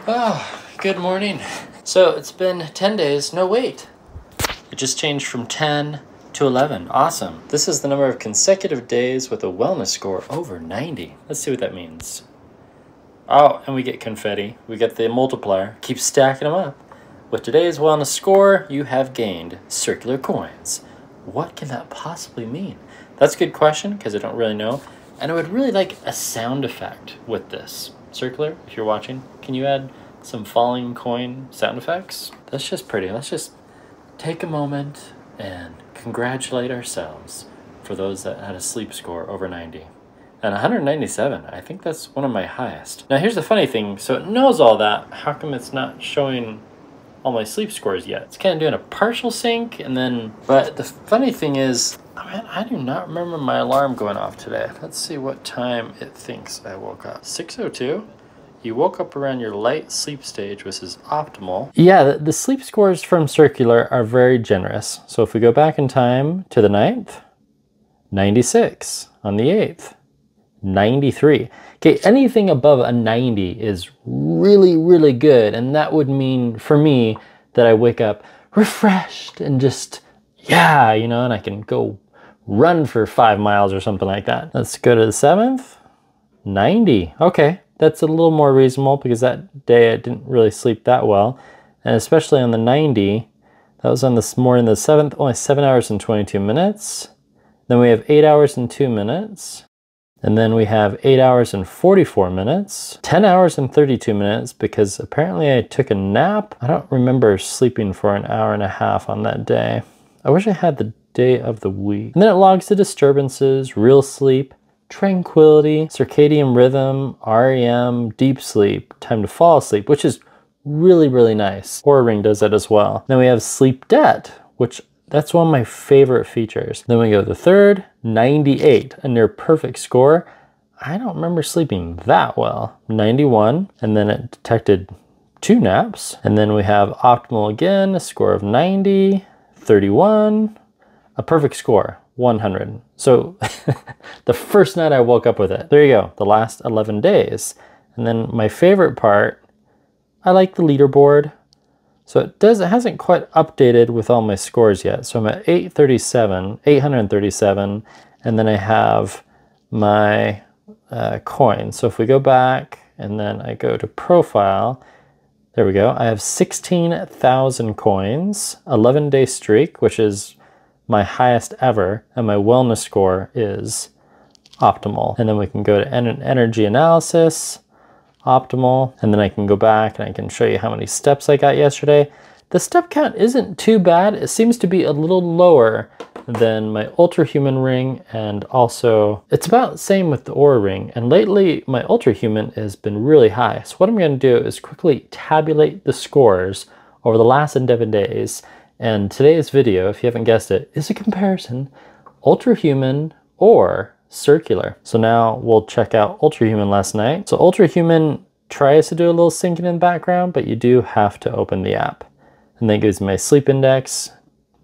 Oh, good morning. So it's been 10 days. No, wait. It just changed from 10 to 11. Awesome. This is the number of consecutive days with a wellness score over 90. Let's see what that means. Oh, and we get confetti. We get the multiplier. Keep stacking them up. With today's wellness score, you have gained circular coins. What can that possibly mean? That's a good question because I don't really know. And I would really like a sound effect with this. Circular, if you're watching, can you add some falling coin sound effects? That's just pretty. Let's just take a moment and congratulate ourselves for those that had a sleep score over 90. And 197, I think that's one of my highest. Now here's the funny thing, so it knows all that, how come it's not showing all my sleep scores yet? It's kind of doing a partial sync and then, but the funny thing is, man, I do not remember my alarm going off today. Let's see what time it thinks I woke up. 6:02? You woke up around your light sleep stage, which is optimal. Yeah, the sleep scores from Circular are very generous. So if we go back in time to the 9th, 96 on the 8th, 93. Okay, anything above a 90 is really, really good. And that would mean for me that I wake up refreshed and just, yeah, you know, and I can go run for 5 miles or something like that. Let's go to the 7th, 90. Okay, that's a little more reasonable because that day I didn't really sleep that well. And especially on the 90, that was on this morning, the 7th, only 7 hours and 22 minutes. Then we have 8 hours and 2 minutes. And then we have 8 hours and 44 minutes, 10 hours and 32 minutes because apparently I took a nap. I don't remember sleeping for an hour and a half on that day. I wish I had the day of the week. And then it logs the disturbances, real sleep, tranquility, circadian rhythm, REM, deep sleep, time to fall asleep, which is really, really nice. Oura Ring does that as well. Then we have sleep debt, which that's one of my favorite features. Then we go to the 3rd, 98, a near perfect score. I don't remember sleeping that well. 91, and then it detected 2 naps. And then we have optimal again, a score of 90, 31, a perfect score, 100. So the first night I woke up with it. There you go, the last 11 days. And then my favorite part, I like the leaderboard. So it hasn't quite updated with all my scores yet. So I'm at 837, and then I have my coins. So if we go back and then I go to profile, there we go. I have 16,000 coins, 11-day streak, which is my highest ever, and my wellness score is optimal. And then we can go to energy analysis, optimal, and then I can go back and I can show you how many steps I got yesterday. The step count isn't too bad. It seems to be a little lower than my Ultrahuman ring, and also it's about the same with the Oura Ring. And lately my Ultrahuman has been really high. So what I'm going to do is quickly tabulate the scores over the last 11 days. And today's video, if you haven't guessed it, is a comparison Ultrahuman or Circular. So now we'll check out Ultrahuman last night. So Ultrahuman tries to do a little syncing in the background, but you do have to open the app. And then it gives me my sleep index,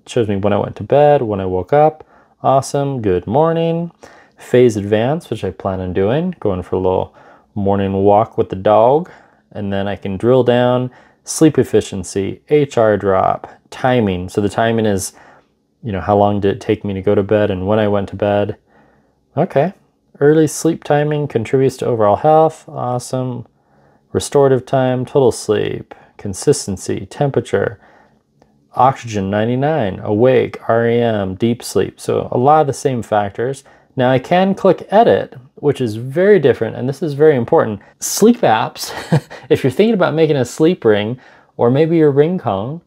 shows me when I went to bed, when I woke up. Awesome, good morning. Phase advance, which I plan on doing, going for a little morning walk with the dog. And then I can drill down sleep efficiency, HR drop, timing. So the timing is, you know, how long did it take me to go to bed and when I went to bed. Okay. Early sleep timing contributes to overall health. Awesome. Restorative time, total sleep, consistency, temperature, oxygen 99, awake, REM, deep sleep. So a lot of the same factors. Now I can click edit, which is very different, and this is very important. Sleep apps, if you're thinking about making a sleep ring, or maybe you're Ring-con,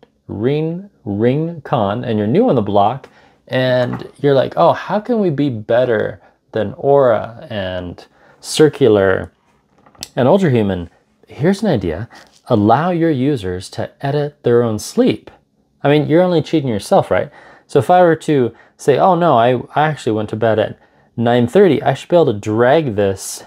and you're new on the block, and you're like, oh, how can we be better than Oura and Circular and Ultrahuman? Here's an idea. Allow your users to edit their own sleep. I mean, you're only cheating yourself, right? So if I were to say, oh no, I actually went to bed at 9:30, I should be able to drag this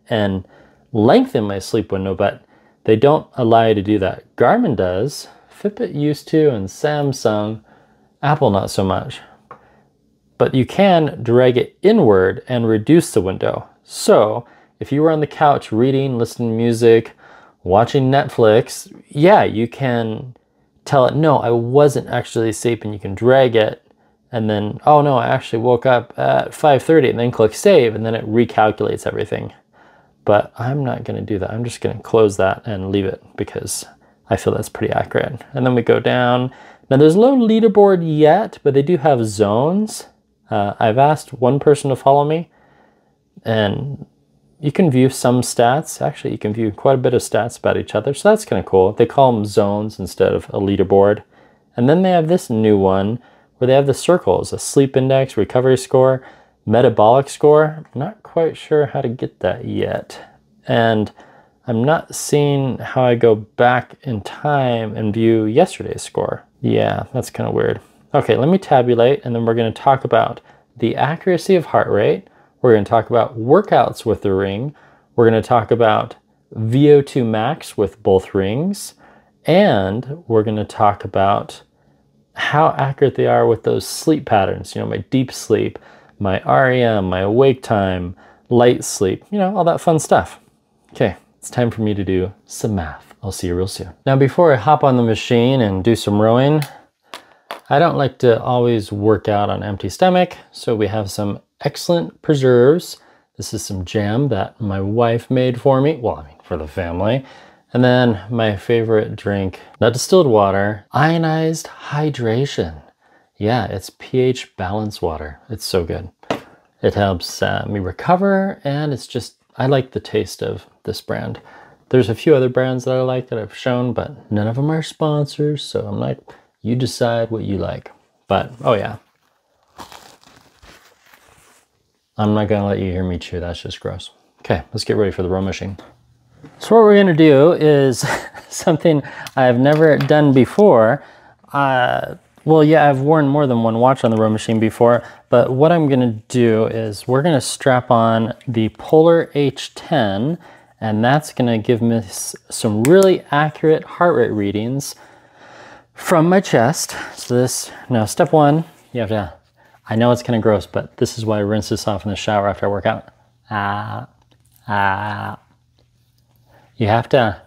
and lengthen my sleep window, but they don't allow you to do that. Garmin does, Fitbit used to, and Samsung, Apple not so much. But you can drag it inward and reduce the window. So if you were on the couch reading, listening to music, Watching Netflix, yeah, you can tell it, no, I wasn't actually asleep, and you can drag it. And then, oh no, I actually woke up at 5:30, and then click save, and then it recalculates everything. But I'm not going to do that. I'm just going to close that and leave it because I feel that's pretty accurate. And then we go down. Now there's no leaderboard yet, but they do have zones. I've asked one person to follow me, and you can view some stats. Actually, you can view quite a bit of stats about each other. So that's kind of cool. They call them zones instead of a leaderboard. And then they have this new one where they have the circles, a sleep index, recovery score, metabolic score. I'm not quite sure how to get that yet. And I'm not seeing how I go back in time and view yesterday's score. Yeah, that's kind of weird. Okay, let me tabulate, and then we're going to talk about the accuracy of heart rate. We're going to talk about workouts with the ring. We're going to talk about VO2 max with both rings. And we're going to talk about how accurate they are with those sleep patterns. You know, my deep sleep, my REM, my awake time, light sleep, you know, all that fun stuff. Okay, it's time for me to do some math. I'll see you real soon. Now, before I hop on the machine and do some rowing, I don't like to always work out on empty stomach. So we have some excellent preserves. This is some jam that my wife made for me. Well, I mean, for the family. And then my favorite drink, not distilled water, ionized hydration. Yeah, it's pH balanced water. It's so good. It helps me recover, and it's just, I like the taste of this brand. There's a few other brands that I like that I've shown, but none of them are sponsors. So I'm like, you decide what you like. But, oh yeah. I'm not gonna let you hear me chew, that's just gross. Okay, let's get ready for the row machine. So what we're gonna do is something I've never done before. Well, yeah, I've worn more than one watch on the row machine before, but what I'm gonna do is we're gonna strap on the Polar H10, and that's gonna give me some really accurate heart rate readings from my chest. So this, now step one, you have to, I know it's kind of gross, but this is why I rinse this off in the shower after I work out. You have to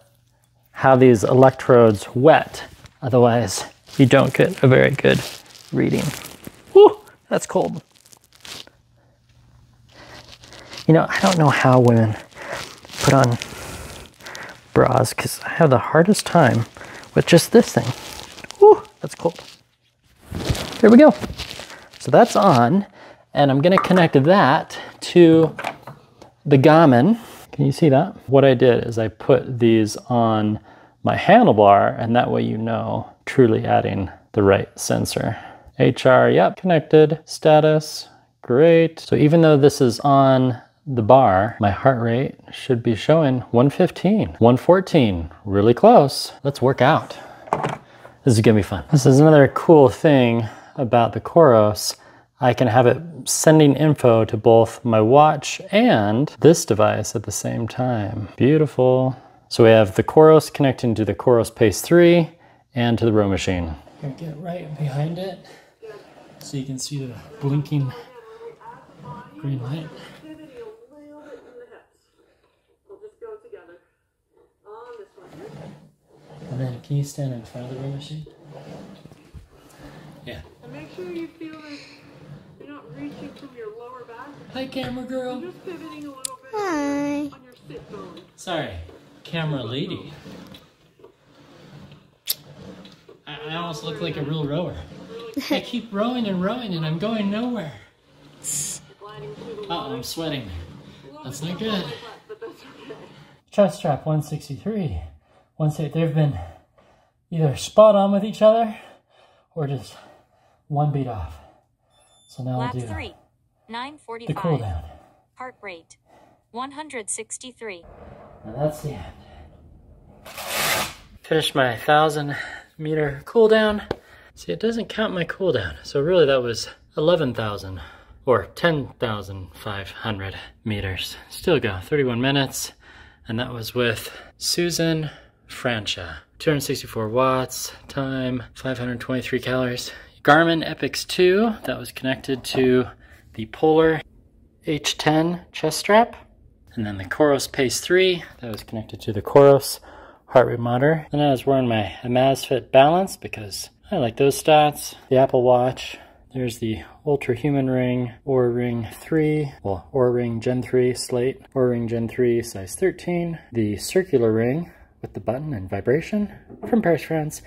have these electrodes wet, otherwise you don't get a very good reading. Whew, that's cold. You know, I don't know how women put on bras because I have the hardest time with just this thing. Whew, that's cold. There we go. So that's on, and I'm gonna connect that to the Garmin. Can you see that? What I did is I put these on my handlebar, and that way you know, truly adding the right sensor. HR, yep, connected. Status, great. So even though this is on the bar, my heart rate should be showing 115, 114, really close. Let's work out. This is gonna be fun. This is another cool thing about the Coros. I can have it sending info to both my watch and this device at the same time. Beautiful. So we have the Coros connecting to the Coros Pace 3 and to the row machine. Here, get right behind it so you can see the blinking green light. And then can you stand in front of the row machine? Yeah. And make sure you feel that you're not reaching from your lower back. Hi, camera girl. You're just pivoting a little bit. Hi. On your sit bone. Sorry, camera lady. I almost look like a real rower. I keep rowing and rowing and I'm going nowhere. Uh-oh, I'm sweating. That's not good. Chest strap 163. They've been either spot on with each other or just one beat off. So now Lap we'll do 3, 9:45. the cool down. Heart rate 163. And that's the end. Finished my 1,000-meter cool down. See, it doesn't count my cool down. So really that was 11,000 or 10,500 meters. Still go 31 minutes. And that was with Susan Francia. 264 watts, time, 523 calories. Garmin Epix 2, that was connected to the Polar H10 chest strap. And then the Coros Pace 3, that was connected to the Coros heart rate monitor. And I was wearing my Amazfit Balance because I like those stats. The Apple Watch. There's the Ultra Human Ring, Oura Ring 3, well, Oura Ring Gen 3 Slate, Oura Ring Gen 3 size 13, the circular ring with the button and vibration from Paris, France,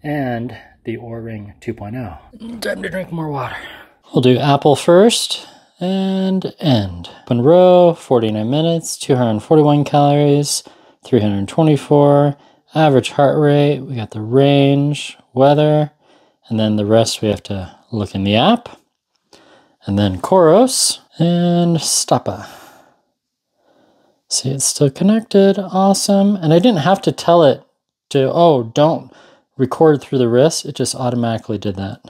and the Oura Ring 2.0. Time to drink more water. We'll do Apple first and end. Open row, 49 minutes, 241 calories, 324, average heart rate, we got the range, weather, and then the rest we have to look in the app. And then Coros and Stapa. See, it's still connected. Awesome. And I didn't have to tell it to, oh, don't record through the wrist. It just automatically did that.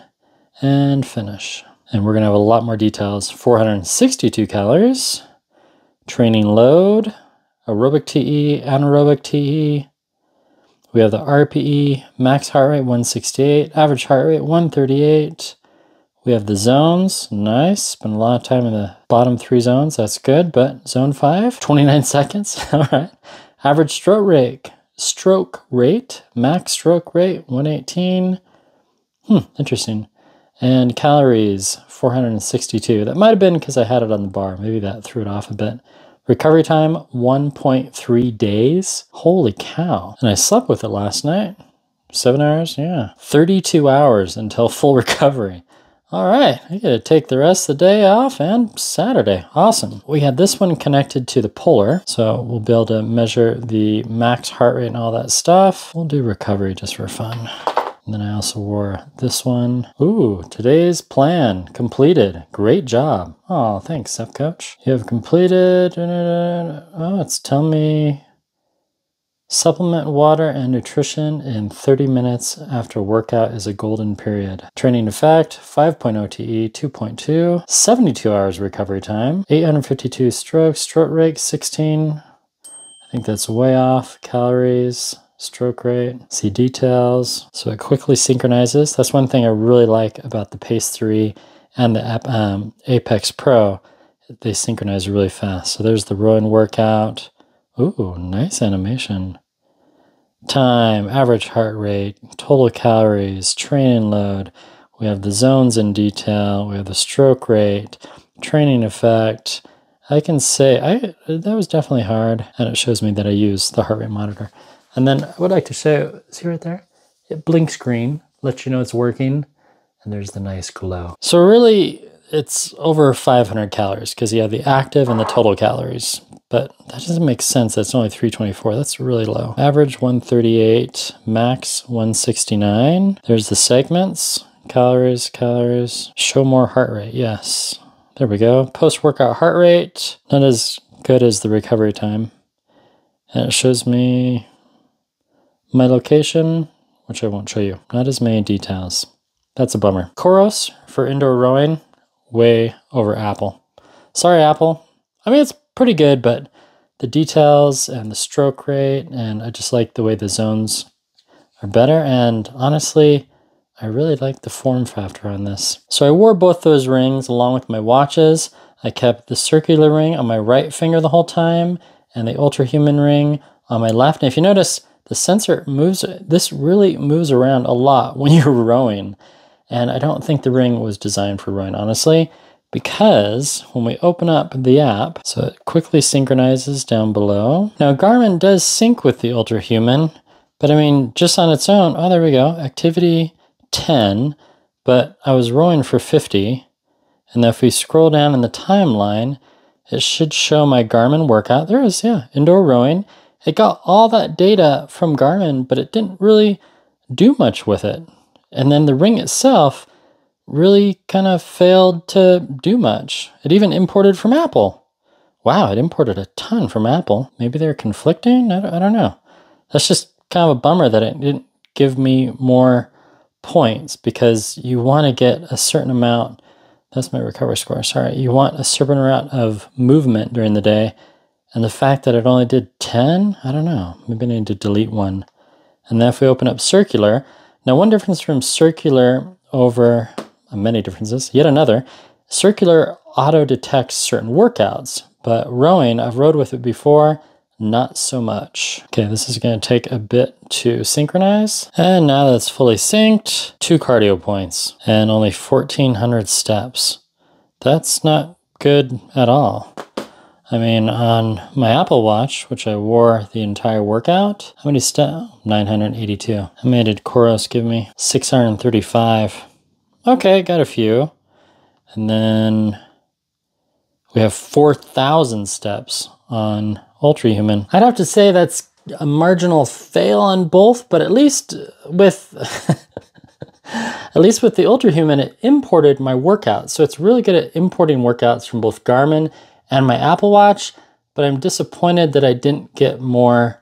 And finish. And we're going to have a lot more details. 462 calories. Training load. Aerobic TE, anaerobic TE. We have the RPE, max heart rate 168, average heart rate 138. We have the zones, nice. Spent a lot of time in the bottom 3 zones, that's good. But zone 5, 29 seconds, all right. Average stroke rate, max stroke rate 118. Interesting. And calories 462. That might have been because I had it on the bar. Maybe that threw it off a bit. Recovery time, 1.3 days. Holy cow. And I slept with it last night. 7 hours, yeah. 32 hours until full recovery. All right, I gotta take the rest of the day off and Saturday. Awesome. We had this one connected to the Polar, so we'll be able to measure the max heart rate and all that stuff. We'll do recovery just for fun. And then I also wore this one. Ooh, today's plan completed. Great job. Oh, thanks, Step Coach. You have completed. Oh, it's telling me supplement water and nutrition in 30 minutes after workout is a golden period. Training effect, 5.0 TE, 2.2, 72 hours recovery time, 852 strokes, stroke rate 16. I think that's way off. Calories, stroke rate, see details. So it quickly synchronizes. That's one thing I really like about the Pace 3 and the Apex Pro. They synchronize really fast. So there's the rowing workout. Ooh, nice animation. Time, average heart rate, total calories, training load. We have the zones in detail. We have the stroke rate, training effect. I can say that was definitely hard, and it shows me that I use the heart rate monitor. And then I would like to show, see right there? It blinks green, lets you know it's working, and there's the nice glow. So really, it's over 500 calories because you have the active and the total calories. But that doesn't make sense. That's only 324. That's really low. Average 138, max 169. There's the segments, calories. Show more heart rate. Yes. There we go. Post-workout heart rate. Not as good as the recovery time. And it shows me my location, which I won't show you. Not as many details. That's a bummer. Coros for indoor rowing, way over Apple. Sorry, Apple. I mean, it's pretty good, but the details and the stroke rate, and I just like the way the zones are better. And honestly, I really like the form factor on this. So I wore both those rings along with my watches. I kept the circular ring on my right finger the whole time and the Ultra Human ring on my left. And if you notice, the sensor moves, this really moves around a lot when you're rowing. And I don't think the ring was designed for rowing, honestly, because when we open up the app, so it quickly synchronizes down below. Now Garmin does sync with the Ultra Human, but I mean, just on its own, oh, there we go, activity 10, but I was rowing for 50. And if we scroll down in the timeline, it should show my Garmin workout. There is, yeah, indoor rowing. It got all that data from Garmin, but it didn't really do much with it. And then the ring itself really kind of failed to do much. It even imported from Apple. Wow, it imported a ton from Apple. Maybe they're conflicting? I don't know. That's just kind of a bummer that it didn't give me more points because you want to get a certain amount. That's my recovery score, sorry. You want a certain amount of movement during the day. And the fact that it only did 10, I don't know. Maybe I need to delete one. And then if we open up circular, now one difference from circular over many differences, yet another, circular auto detects certain workouts, but rowing, I've rowed with it before, not so much. Okay, this is going to take a bit to synchronize. And now that's fully synced, 2 cardio points and only 1,400 steps. That's not good at all. I mean, on my Apple Watch, which I wore the entire workout, how many steps? 982. How many did Koros give me? 635. Okay, got a few. And then we have 4,000 steps on Ultrahuman. I'd have to say that's a marginal fail on both, but at least with at least with the Ultrahuman, it imported my workouts. So it's really good at importing workouts from both Garmin and my Apple Watch, but I'm disappointed that I didn't get more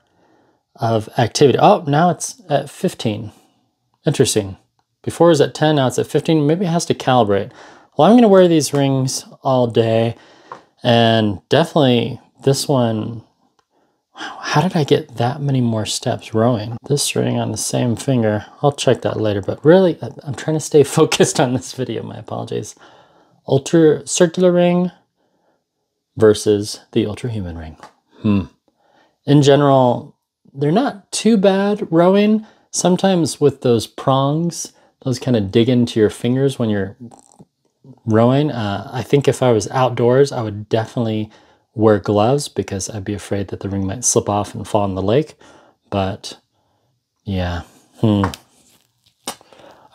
of activity. Oh, now it's at 15. Interesting. Before it was at 10, now it's at 15. Maybe it has to calibrate. Well, I'm going to wear these rings all day, and definitely this one. Wow, how did I get that many more steps rowing? This ring on the same finger. I'll check that later, but really, I'm trying to stay focused on this video. My apologies. Ultra circular ring versus the Ultrahuman ring. In general, they're not too bad rowing. Sometimes with those prongs, those kind of dig into your fingers when you're rowing. I think if I was outdoors, I would definitely wear gloves because I'd be afraid that the ring might slip off and fall in the lake. But yeah, I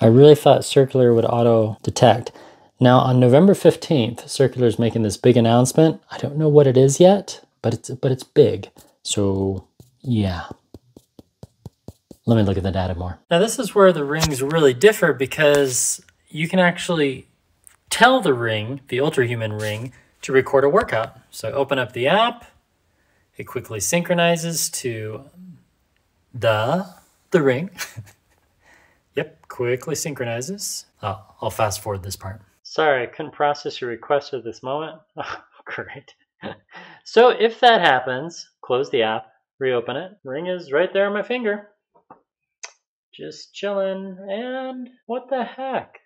really thought Circular would auto detect. Now on November 15th, Circular is making this big announcement. I don't know what it is yet, but it's big. So yeah. Let me look at the data more. Now this is where the rings really differ because you can actually tell the ring, the Ultrahuman ring, to record a workout. So I open up the app, it quickly synchronizes to the ring. Yep, quickly synchronizes. Oh, I'll fast forward this part. Sorry, I couldn't process your request at this moment. Oh, great. So if that happens, close the app, reopen it. Ring is right there on my finger. Just chilling, and what the heck?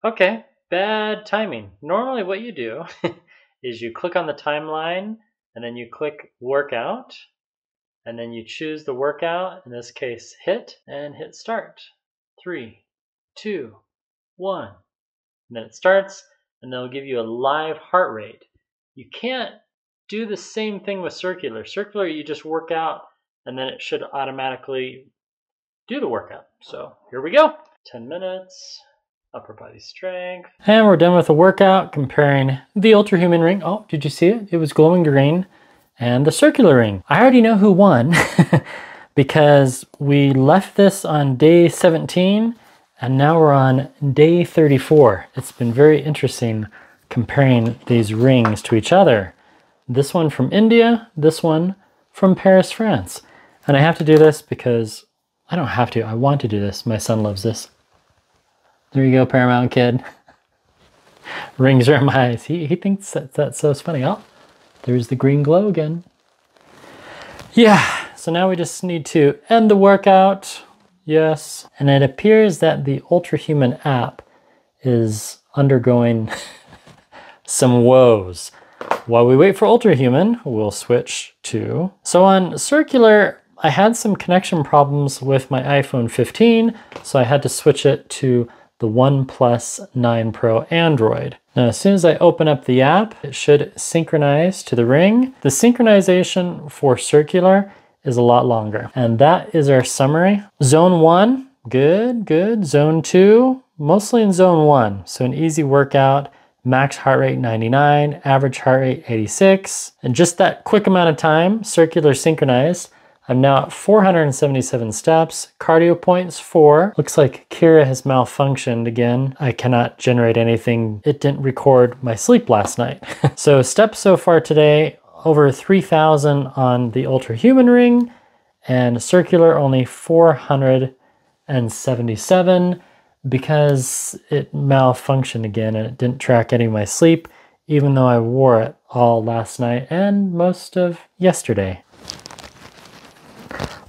Okay, bad timing. Normally what you do is you click on the timeline, and then you click workout, and then you choose the workout, in this case hit, and hit start. 3, 2, 1. And then it starts, and they'll give you a live heart rate. You can't do the same thing with Circular. Circular, you just work out, and then it should automatically do the workout. So here we go. 10 minutes, upper body strength. And we're done with the workout comparing the Ultrahuman ring. Oh, did you see it? It was glowing green. And the Circular ring. I already know who won because we left this on day 17 and now we're on day 34. It's been very interesting comparing these rings to each other. This one from India, this one from Paris, France. And I have to do this because I don't have to. I want to do this. My son loves this. There you go, Paramount Kid. Rings are in my eyes. He thinks that's so funny. Oh, there's the green glow again. Yeah, so now we just need to end the workout. Yes. And it appears that the Ultrahuman app is undergoing some woes. While we wait for Ultrahuman, we'll switch to... So on Circular, I had some connection problems with my iPhone 15, so I had to switch it to the OnePlus 9 Pro Android. Now, as soon as I open up the app, it should synchronize to the ring. The synchronization for Circular is a lot longer. And that is our summary. Zone 1, good, good. Zone 2, mostly in Zone 1. So an easy workout, max heart rate 99, average heart rate 86. And just that quick amount of time, Circular synchronized. I'm now at 477 steps, cardio points 4. Looks like Kira has malfunctioned again. I cannot generate anything. It didn't record my sleep last night. So steps so far today, over 3,000 on the Ultrahuman ring, and Circular only 477 because it malfunctioned again and it didn't track any of my sleep, even though I wore it all last night and most of yesterday.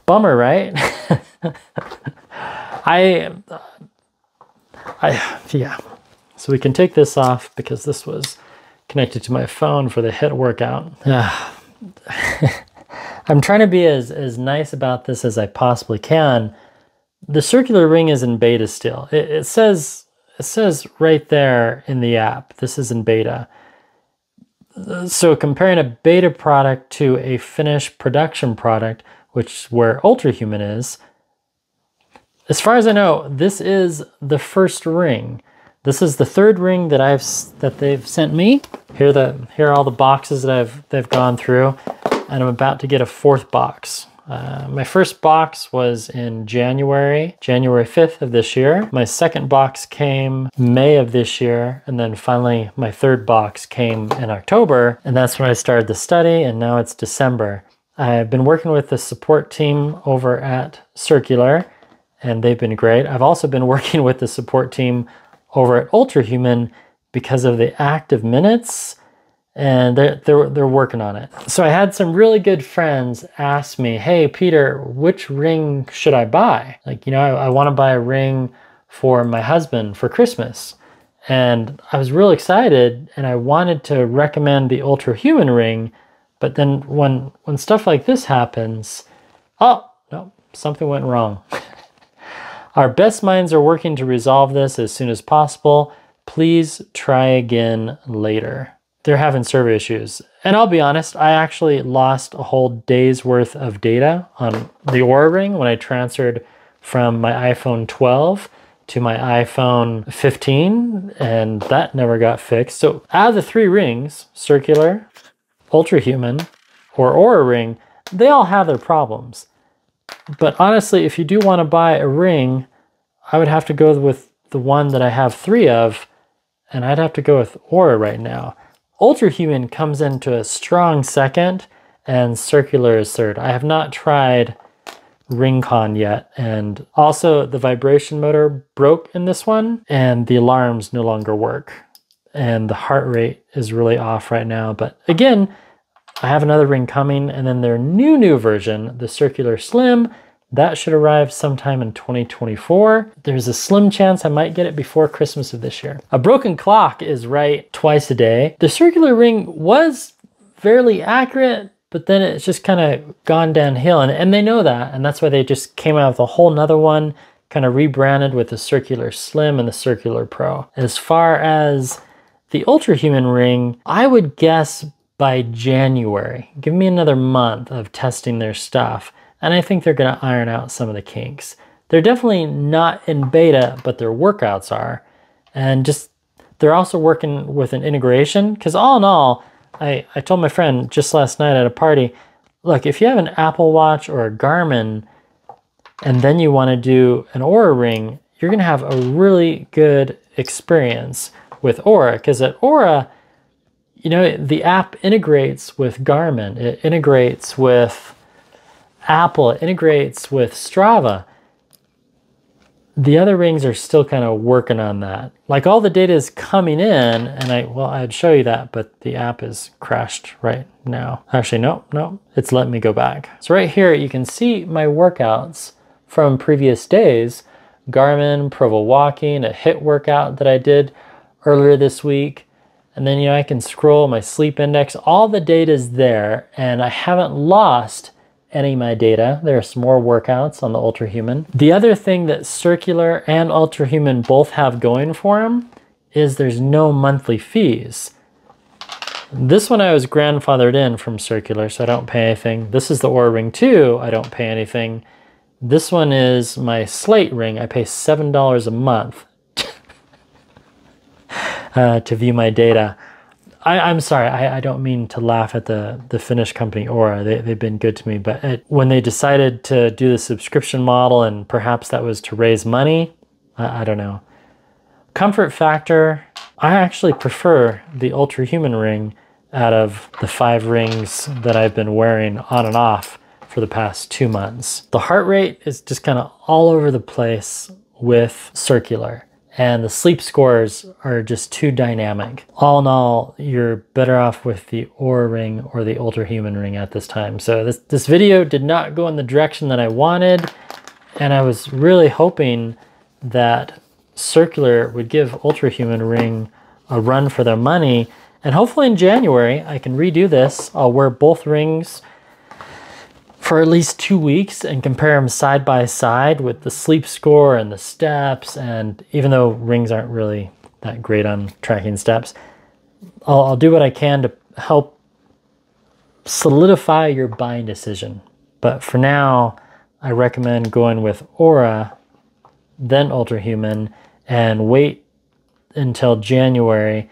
Bummer, right? Yeah. So we can take this off because this was connected to my phone for the HIIT workout. I'm trying to be as nice about this as I possibly can. The circular ring is in beta still. It says right there in the app, this is in beta. So comparing a beta product to a finished production product, which is where Ultrahuman is, as far as I know, this is the first ring. This is the third ring that they've sent me. Here are all the boxes that they've gone through, and I'm about to get a fourth box. My first box was in January 5th of this year. My second box came May of this year, and then finally my third box came in October, and that's when I started the study, and now it's December. I've been working with the support team over at Circular, and they've been great. I've also been working with the support team over at Ultrahuman because of the active minutes, and they're working on it. So I had some really good friends ask me, hey, Peter, which ring should I buy? Like, I want to buy a ring for my husband for Christmas. And I was real excited, and I wanted to recommend the Ultrahuman ring, but then when stuff like this happens, oh, no, something went wrong. Our best minds are working to resolve this as soon as possible. Please try again later. They're having server issues. And I'll be honest, I actually lost a whole day's worth of data on the Oura Ring when I transferred from my iPhone 12 to my iPhone 15, and that never got fixed. So out of the three rings, Circular, Ultrahuman, or Oura Ring, they all have their problems. But honestly, if you do want to buy a ring, I would have to go with the one that I have three of, and I'd have to go with Oura right now. Ultrahuman comes into a strong second, and Circular is third. I have not tried Ringcon yet, and also the vibration motor broke in this one, and the alarms no longer work, and the heart rate is really off right now. But again, I have another ring coming, and then their new version, the Circular Slim, that should arrive sometime in 2024. There's a slim chance I might get it before Christmas of this year. A broken clock is right twice a day. The Circular ring was fairly accurate, but then it's just kind of gone downhill, and they know that, and that's why they just came out with a whole nother one, kind of rebranded with the Circular Slim and the Circular Pro. As far as the Ultrahuman ring, I would guess by January. Give me another month of testing their stuff, and I think they're going to iron out some of the kinks. They're definitely not in beta, but their workouts are. And they're also working with an integration, because all in all, I told my friend just last night at a party, look, if you have an Apple Watch or a Garmin, and then you want to do an Oura Ring, you're going to have a really good experience with Oura, because at Oura, the app integrates with Garmin, it integrates with Apple, it integrates with Strava. The other rings are still kind of working on that. Like, all the data is coming in, and I'd show you that, but the app is crashed right now. Actually, no, it's letting me go back. So right here, you can see my workouts from previous days. Garmin, Provo Walking, a HIIT workout that I did earlier this week. And then, I can scroll my sleep index. All the data is there, and I haven't lost any of my data. There are some more workouts on the Ultrahuman. The other thing that Circular and Ultrahuman both have going for them is there's no monthly fees. This one I was grandfathered in from Circular, so I don't pay anything. This is the Oura Ring 2, I don't pay anything. This one is my Slate ring. I pay $7 a month to view my data. I'm sorry, I don't mean to laugh at the Finnish company Oura. They've been good to me, but when they decided to do the subscription model, and perhaps that was to raise money, I don't know. Comfort factor, I actually prefer the Ultrahuman ring out of the 5 rings that I've been wearing on and off for the past 2 months. The heart rate is just kind of all over the place with Circular, and the sleep scores are just too dynamic. All in all, you're better off with the Oura Ring or the Ultrahuman ring at this time. So this video did not go in the direction that I wanted, and I was really hoping that Circular would give Ultrahuman ring a run for their money, and hopefully in January I can redo this. I'll wear both rings for at least 2 weeks and compare them side by side with the sleep score and the steps. And even though rings aren't really that great on tracking steps, I'll do what I can to help solidify your buying decision. But for now, I recommend going with Oura, then Ultrahuman, and wait until January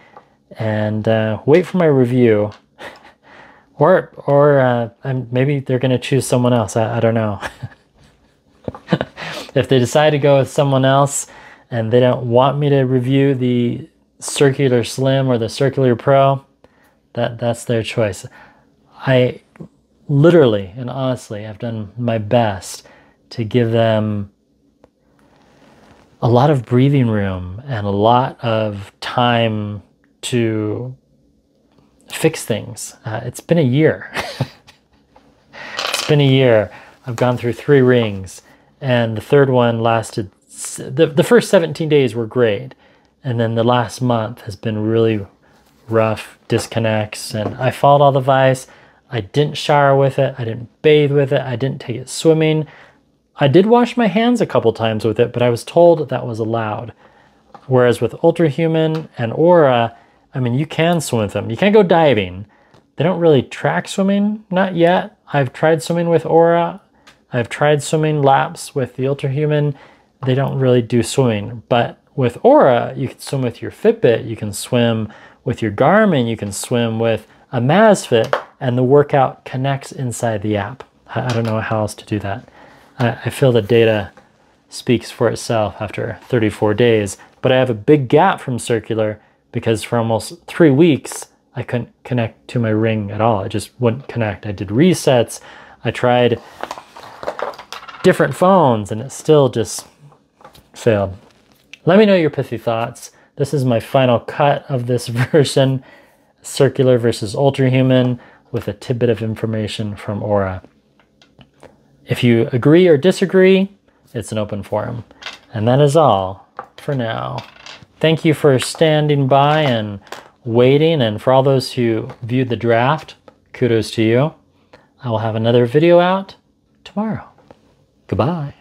and wait for my review. Or maybe they're going to choose someone else. I don't know. If they decide to go with someone else and they don't want me to review the Circular Slim or the Circular Pro, that's their choice. I literally and honestly have done my best to give them a lot of breathing room and a lot of time to fix things. It's been a year. It's been a year. I've gone through 3 rings, and the third one lasted, the first 17 days were great, and then the last month has been really rough, disconnects, and I followed all the advice. I didn't shower with it, I didn't bathe with it, I didn't take it swimming. I did wash my hands a couple times with it, but I was told that was allowed. Whereas with Ultrahuman and Oura, I mean, you can swim with them. You can't go diving. They don't really track swimming, not yet. I've tried swimming with Oura. I've tried swimming laps with the Ultrahuman. They don't really do swimming. But with Oura, you can swim with your Fitbit. You can swim with your Garmin. You can swim with a Mazfit, and the workout connects inside the app. I don't know how else to do that. I feel the data speaks for itself after 34 days, but I have a big gap from Circular because for almost 3 weeks, I couldn't connect to my ring at all. It just wouldn't connect. I did resets. I tried different phones and it still just failed. Let me know your pithy thoughts. This is my final cut of this version, Circular versus Ultrahuman, with a tidbit of information from Oura. If you agree or disagree, it's an open forum. And that is all for now. Thank you for standing by and waiting, and for all those who viewed the draft, kudos to you. I will have another video out tomorrow. Goodbye.